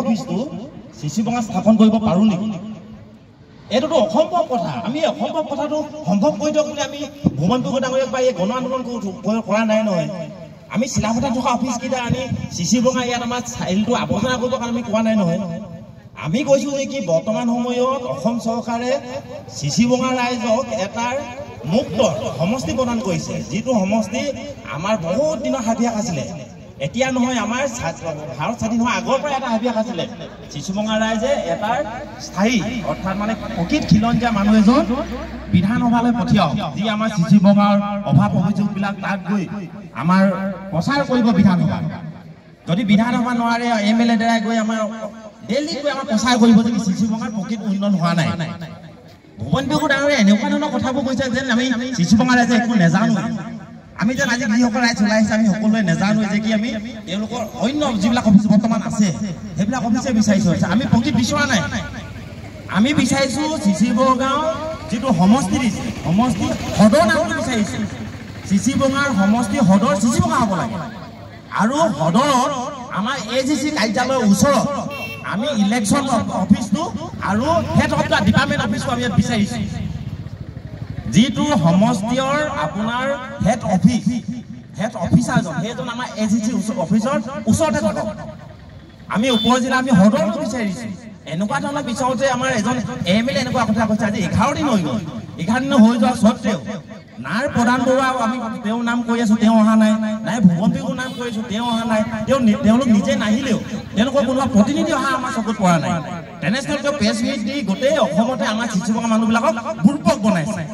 অফিসটো CC বঙা স্থাপন কৰিব পাৰোঁ নেকি? এইটোতো অসম্ভৱ কথা। আমি অসম্ভৱ কথাটো সম্ভৱ কৰি দিয়ক বুলি আমি ভূৱন গগৈ ডাঙৰীয়াক বা এই গণ আন্দোলন কৰা নাই নহয়। আমি চিলাপথাৰত থকা অফিচকেইটা আনি চিচি বঙা ইয়াত আমাৰ চাইলটো আৱৰ্জনা কৰিবৰ কাৰণে আমি কোৱা নাই নহয়। আমি কৈছোঁ যে কি বৰ্তমান সময়ত অসম চৰকাৰে চিচি বঙা ৰাইজক এটাৰ মুক্ত সমষ্টি প্ৰদান কৰিছে, যিটো সমষ্টি আমাৰ বহুত দিনৰ হাবিয়াস আছিলে। এতিয়া নহয়, আমাৰ ভাৰত স্বাধীন হোৱাৰ আগৰ পৰা এটা হাবিয়াস আছিলে। চিচি বঙা ৰাইজে এটাৰ স্থায়ী অৰ্থাৎ মানে প্ৰকৃত খিলঞ্জীয়া মানুহ এজন বিধানসভালৈ পঠিয়াওক, যি আমাৰ চিচি বঙাৰ অভাৱ অভিযোগবিলাক তাত গৈ আমাৰ প্ৰচাৰ কৰিব বিধানসভা। যদি বিধানসভা নোৱাৰে MLA দ্বাৰাই গৈ আমাৰ দিল্লীত গৈ আমাৰ প্ৰচাৰ কৰিব যে চিচি বঙাৰ প্ৰকৃত উন্নয়ন হোৱা নাই। ভূৱন গগৈ ডাঙৰীয়াই এনেকুৱা ধৰণৰ কথাবোৰ কৈছে যেন আমি চিচি বঙা ৰাইজে একো নেজানো। আমি যেন আজি যিসকল ৰাইজ ওলাই আহিছে আমি সকলোৱে নেজানো যে কি আমি তেওঁলোকৰ অন্য যিবিলাক অফিচ বৰ্তমান আছে সেইবিলাক অফিচে বিচাৰিছোঁ। আমি প্ৰকৃত বিচৰা নাই। আমি বিচাৰিছোঁ চিচি বঙাৰ যিটো সমষ্টি দিছে, সমষ্টি সদৰ নামটো বিচাৰিছোঁ। চিচি বঙাৰ সমষ্টি সদৰ চিচি বঙা হ'ব লাগে। আৰু সদৰত আমাৰ AGC কাৰ্যালয়ৰ ওচৰত আমি ইলেকশ্যন অফিচটো আৰু হেড অফ দ্য ডিপাৰ্টমেণ্ট অফিচটো আমি ইয়াত বিচাৰিছোঁ। যিটো সমষ্টিৰ আপোনাৰ হেড অফিচাৰজন সেইজন আমাৰ AGC অফিচৰ ওচৰতে থাকক। আমি ওপৰ জিলা আমি সদৰটো বিচাৰিছোঁ। এনেকুৱা ধৰণৰ বিচাৰোঁতে আমাৰ এজন MLA এনেকুৱা কথা কৈছে আজি 11 দিন হৈ গ'ল। 11 দিন হৈ যোৱাৰ স্বত্তেও নাই প্ৰধান বৰুৱা আমি তেওঁৰ নাম কৈ আছোঁ, তেওঁ অহা নাই। নাই ভূৱন গগৈৰ নাম কৈ আছোঁ, তেওঁ অহা নাই। তেওঁলোক নিজে নাহিলেও তেওঁলোকৰ কোনোবা প্ৰতিনিধি অহা আমাৰ চকুত পৰা নাই। তেনেস্থলত প্ৰেছ মিট দি গোটেই অসমতে আমাৰ চিচি বঙা মানুহবিলাকক বুৰ্বক বনাইছে।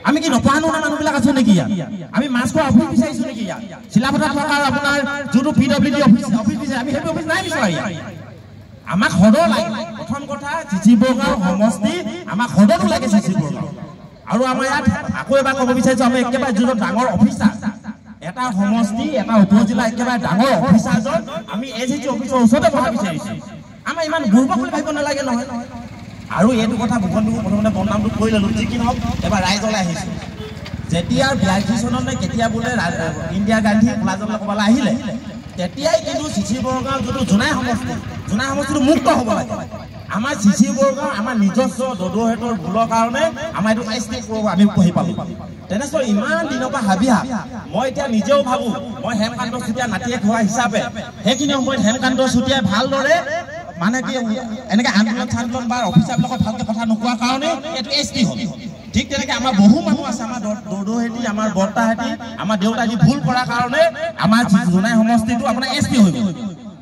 আমি কি নপঢ়া নুশুনা মানুহবিলাক আছো নেকি ইয়াত? আমি মাছ খোৱা অফিচ বিচাৰিছোঁ নেকি ইয়াত? চিলাপথাৰত থকা আপোনাৰ যোনটো PWD অফিচ বিচাৰে আমি সেইটো অফিচ নাই বিচৰা ইয়াত। আমাক সদৰ লাগে। প্ৰথম কথা চিচি বঙাৰ সমষ্টি আমাক সদৰটো লাগে চিচি বঙা। আৰু আমাৰ ইয়াত আকৌ এবাৰ ক'ব বিচাৰিছোঁ আমি একেবাৰে যোনটো ডাঙৰ অফিচাৰ এটা সমষ্টি এটা উপজিলা একেবাৰে ডাঙৰ অফিচাৰজন আমি AGC অফিচৰ ওচৰতে বহা বিচাৰিছোঁ। আমাৰ ইমান বুৰ্বক বুলি ভাবিব নালাগে নহয়। আৰু এইটো কথা ভূৱন গগৈ প্ৰথমতে বদনামটো কৰি ল'লোঁ। যি কি নহওক এবাৰ ৰাইজলৈ আহিছোঁ। যেতিয়া 82 চনত কেতিয়া বোলে ইন্দিৰা গান্ধী কলাজলৈ ক'বলৈ আহিলে তেতিয়াই কিন্তু চিচি বঙাৰ যিটো জোনাই সমষ্টিটো মুক্ত হ'ব লাগে। আমাৰ চিচি বঙাৰ আমাৰ নিজস্ব দদৌহেতৰ ভুলৰ কাৰণে আমাৰ এইটো ST আমি পঢ়ি পালোঁ। তেনেস্থলত ইমান দিনৰ পৰা হাবিয়াস মই এতিয়া নিজেও ভাবোঁ মই হেমকান্ত চুতীয়া নাতিয়েক হোৱা হিচাপে সেইখিনি সময়ত হেমকান্ত চুতীয়াই ভালদৰে মানে কি এনেকৈ আন্দোলন বা অফিচাৰবিলাকৰ ভালকৈ কথা নোকোৱাৰ কাৰণে এইটো ST হ'ল। ঠিক তেনেকৈ আমাৰ বহু মানুহ আছে আমাৰ দদৌহেতি আমাৰ বৰ্তাহেতি আমাৰ দেউতাই যি ভুল কৰাৰ কাৰণে আমাৰ জোনাই সমষ্টিটো আপোনাৰ ST হৈ গ'ল।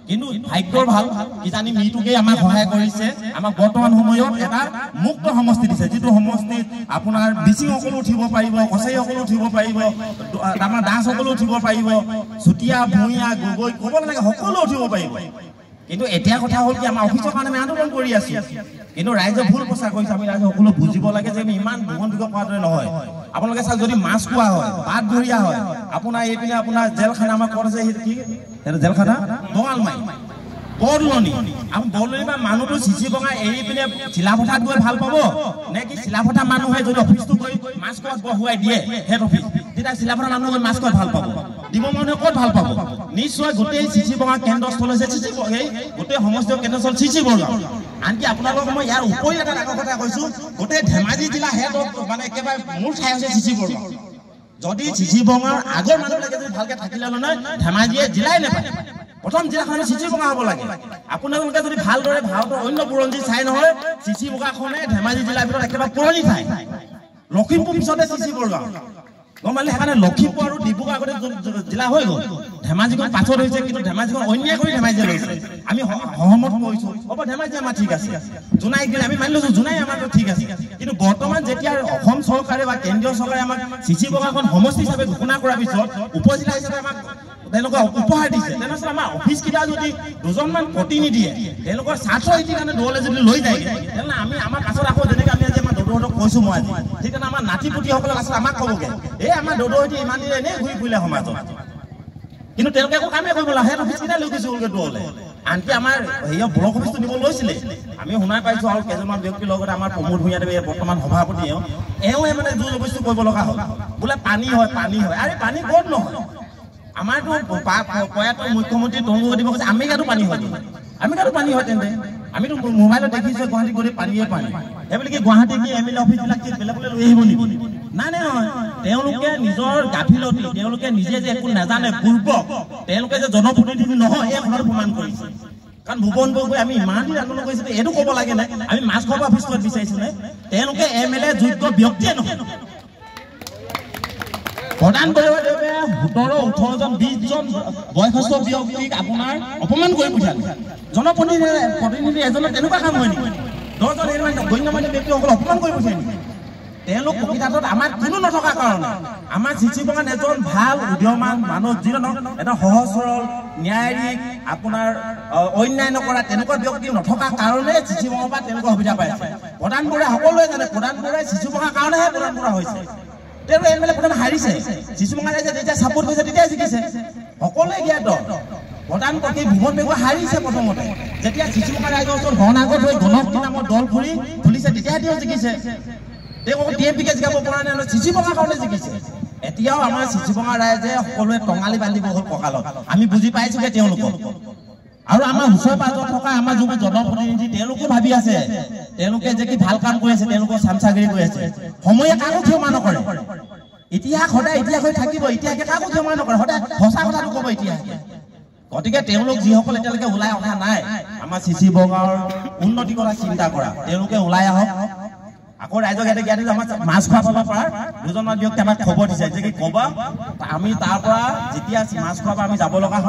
কিন্তু ভাগ্যৰ ভাল কিজানি মৃত্যুকেই আমাক সহায় কৰিছে। আমাক বৰ্তমান সময়ত এটা মুক্ত সমষ্টি দিছে, যিটো সমষ্টিত আপোনাৰ মিচিংসকলো উঠিব পাৰিব, কছাৰীসকলো উঠিব পাৰিব, আমাৰ দাসসকলো উঠিব পাৰিব, চুতীয়া ভূঞা গগৈ ক'ব নালাগে সকলো উঠিব পাৰিব। কিন্তু এতিয়া কথা হ'ল কি আমাৰ অফিচৰ কাৰণে আমি আন্দোলন কৰি আছোঁ। কিন্তু ৰাইজে ভুল প্ৰচাৰ কৰিছে। আমি ৰাইজে সকলো বুজিব লাগে যে আমি ইমান ভূৱন গগৈ কোৱাৰ দৰে নহয়। আপোনালোকে চাওক যদি মাছ খোৱা হয় বাট ধৰিয়া হয় আপোনাৰ এইপিনে আপোনাৰ জেলখানা আমাৰ ক'ত আছে কি জেলখানা বঙালমাৰী বৰদলনি বৰদলনি বা মানুহটো চিচি বঙা এৰি পিনে চিলাপথাৰত গৈ ভাল পাব নে কি চিলাপথাৰ মানুহে যদি অফিচটো গৈ মাছ খোৱাত বহুৱাই দিয়ে হেড অফিচ তেতিয়া চিলাপথাৰ মানুহে গৈ মাছ খোৱাত ভাল পাব। দিব মানুহে ক'ত ভাল পাব? নিশ্চয় গোটেই চিচি বঙা কেন্দ্ৰস্থল হৈছে গোটেই সমষ্টিৰ কেন্দ্ৰস্থল চিচি বঙা। আনকি আপোনালোকক মই ইয়াৰ উপৰি এটা ডাঙৰ কথা কৈছোঁ, গোটেই ধেমাজি জিলা হেড মানে একেবাৰে মূল ঠাই হৈছে চিচি বঙা। যদি চিচি বঙাৰ আগৰ মানুহবিলাকে যদি ভালকৈ থাকিলে নহয় ধেমাজিয়ে জিলাই নাপায়। প্ৰথম জিলাখন চিচি বঙা হ'ব লাগে। আপোনালোকে যদি ভালদৰে ভাৰতৰ অন্য বুৰঞ্জী চাই নহয় চিচি বঙাখনে ধেমাজি জিলাৰ ভিতৰত একেবাৰে পুৰণি ঠাই। লখিমপুৰ পিছতে চিচি বঙা গম পালে। সেইকাৰণে লখিমপুৰ আৰু ডিব্ৰুগড় আগতে জিলা হৈ গ'ল, ধেমাজিখন পাছত হৈছে। কিন্তু ধেমাজিখন অন্যায় কৰি ধেমাজিয়ে লৈছে। আমি সহমত কৰিছোঁ হ'ব ধেমাজি আমাৰ ঠিক আছে, জোনাইক দিলে আমি মানি লৈছোঁ জোনাই আমাৰতো ঠিক আছে। কিন্তু বৰ্তমান যেতিয়া অসম চৰকাৰে বা কেন্দ্ৰীয় চৰকাৰে আমাক চিচি বঙাখন সমষ্টি হিচাপে ঘোষণা কৰাৰ পিছত উপজিলা হিচাপে আমাক তেওঁলোকে উপহাৰ দিছে। তেনেস্থলত আমাৰ অফিচকেইটা যদি দুজনমান প্ৰতিনিধিয়ে তেওঁলোকৰ স্বাৰ্থ ইতিৰ কাৰণে দূৰলৈ যদি লৈ যায় তেনেহ'লে আমি আমাৰ পাছত আকৌ যেনেকৈ আমি আজি আমাৰ দদৌহঁতক কৈছোঁ মই আজি ঠিক তেনে আমাৰ নাতিপুতিসকলে আচলতে আমাক ক'বগৈ এই আমাৰ দদৌহঁতে ইমান দিনে এনেই ঘূৰি ফুৰিলে সমাজত। কিন্তু তেওঁলোকে একো কামেই কৰিব লাগে। হেড অফিচকেইটা লৈ গৈছে দূৰলৈ। আনকি আমাৰ হেৰিয়া ব্লক অফিচটো নিব লৈছিলে। আমি শুনাই পাইছোঁ আৰু কেইজনমান ব্যক্তিৰ লগতে আমাৰ প্ৰমোদ ভূঞাদেৱে বৰ্তমান সভাপতি এওঁৱে মানে জোৰ জবৰদস্তি কৰিব লগা হ'ল। বোলে পানী হয় আৰে পানী ক'ত নহয়? আমাৰতো প্ৰয়াত মুখ্যমন্ত্ৰী তৰুণ গগৈ কৈছে আমেৰিকাতো পানী হয়। আমি কাৰো পানী হয় তেন্তে আমিতো মোবাইলত দেখিছো গুৱাহাটী গৈ পানীয়ে পানী এইবুলি কি গুৱাহাটী কি এমএলএ অফিচবিলাক কি বেলেগলৈ লৈ আহিব নেকি নাই নাই নহয় তেওঁলোকে নিজৰ গাফিলতি তেওঁলোকে নিজে যে একো নাজানে পূৰ্বক তেওঁলোকে যে জনপ্ৰতিনিধি নহয় এই কথাটো প্ৰমাণ কৰিছে কাৰণ ভুৱন গগৈ আমি ইমান দিন আন্দোলন কৰিছিলো এইটো ক'ব লাগে নে আমি মাছখোৱা অফিচত বিচাৰিছো নে তেওঁলোকে এমএলএ যোগ্য ব্যক্তিয়ে নহয় প্ৰধান বৰুৱাদেৱে 17 18 জন 20 জন বয়সস্থ ব্যক্তিক আপোনাৰ অপমান কৰি পঠালে জনপ্ৰতিনিধি এজনৰ তেনেকুৱা কাম হয় নেকি 10 জন এনে গণ্যমান্য ব্যক্তিসকল অপমান কৰি পঠায় নেকি তেওঁলোক প্ৰকৃতাৰ্থত আমাৰ কোনো নথকা কাৰণে আমাৰ চিচিবঙাত এজন ভাল উদীয়মান মানুহ যিজন এটা সহজ সৰল ন্যায়িক আপোনাৰ অন্যায় নকৰা তেনেকুৱা ব্যক্তি নথকা কাৰণে চিচিবঙৰ পৰা তেওঁলোকৰ সুবিধা পাইছে প্ৰধান বৰুৱা সকলোৱে জানে প্ৰধান বৰুৱাই চিচিবঙাৰ কাৰণেহে প্ৰধান বৰুৱা হৈছে তেওঁ এমএলএ প্ৰধান হাৰিছে চিচিবঙা ৰাইজে যেতিয়া ছাপোৰ্ট কৰিছে তেতিয়া জিকিছে সকলোৱে জ্ঞাত প্ৰধান প্ৰতি ভুৱন গগৈ হাৰিছে প্ৰথমতে যেতিয়া চিচিবঙা ৰাইজৰ ওচৰত শৰণাগত হৈ গণশক্তি নামৰ দল খুলিছে তেতিয়া তেওঁ জিকিছে তেওঁ টিএমপিকে জিকাব পৰা নাই চিচিবঙাৰ কাৰণে জিকিছে এতিয়াও আমাৰ চিচিবঙা ৰাইজে সকলোৱে টঙালি বান্ধিব হ'ল কঁকালত আমি বুজি পাইছোগে তেওঁলোকক আৰু আমাৰ ওচৰে পাজৰে থকা আমাৰ যোনবোৰ জনপ্ৰতিনিধি তেওঁলোকে ভাবি আছে তেওঁলোকে যে কি ভাল কাম কৰি আছে তেওঁলোকৰ চামচাগিৰি কৰি আছে সময়ে কাকো ক্ষমা নকৰে ইতিহাস সদায় ইতিহাস হৈ থাকিব ইতিহাসে কাকো ক্ষমা নকৰে সদায় সঁচা কথাটো ক'ব ইতিহাসে গতিকে তেওঁলোক যিসকল এতিয়ালৈকে ওলাই অহা নাই আমাৰ চিচিবঙাৰ উন্নতিৰ কথা চিন্তা কৰা তেওঁলোকে ওলাই আহক আকৌ ৰাইজক ইয়াতে জ্ঞান আমাৰ মাছখোৱা পাব পৰা দুজনমান ব্যক্তি আমাক খবৰ দিছে যে কি ক'বা আমি তাৰ পৰা যেতিয়া মাছখোৱা পৰা আমি যাব লগা